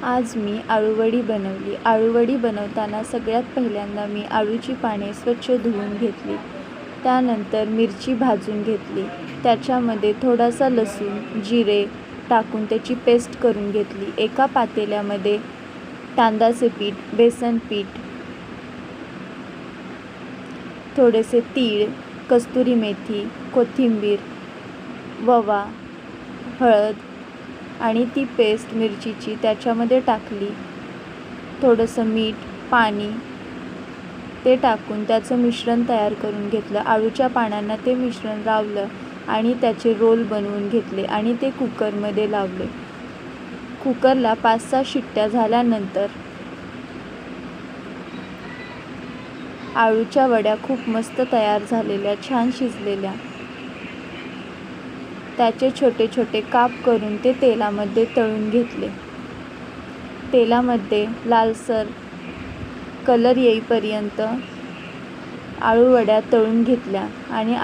आज मी आळूवडी बनवली. आळूवडी बनवताना सगळ्यात पहिल्यांदा मी आळूची पाने स्वच्छ धुवून घेतली. त्यानंतर मिरची भाजून घेतली. त्याच्यामध्ये थोडासा लसूण, जिरे टाकून त्याची पेस्ट करून घेतली. एका पातेल्यामध्ये तांदळाचे पीठ, बेसन पीठ, थोडेसे तीळ, कस्तुरी मेथी, कोथिंबीर, ओवा, हळद आणि ती पेस्ट मिरचीची त्याच्यामध्ये टाकली. थोडंसं मीठ, पाणी ते टाकून त्याचं मिश्रण तयार करून घेतलं. आळूच्या पानांना ते मिश्रण लावलं आणि त्याचे रोल बनवून घेतले आणि ते कुकरमध्ये लावले. कुकरला 5-6 शिट्ट्या झाल्यानंतर आळूच्या वड्या खूप मस्त तयार झालेल्या, छान शिजलेल्या. त्याचे छोटे छोटे काप करून ते तेलामध्ये तळून घेतले. तेलामध्ये लालसर कलर येईपर्यंत आळूवड्या तळून घेतल्या आणि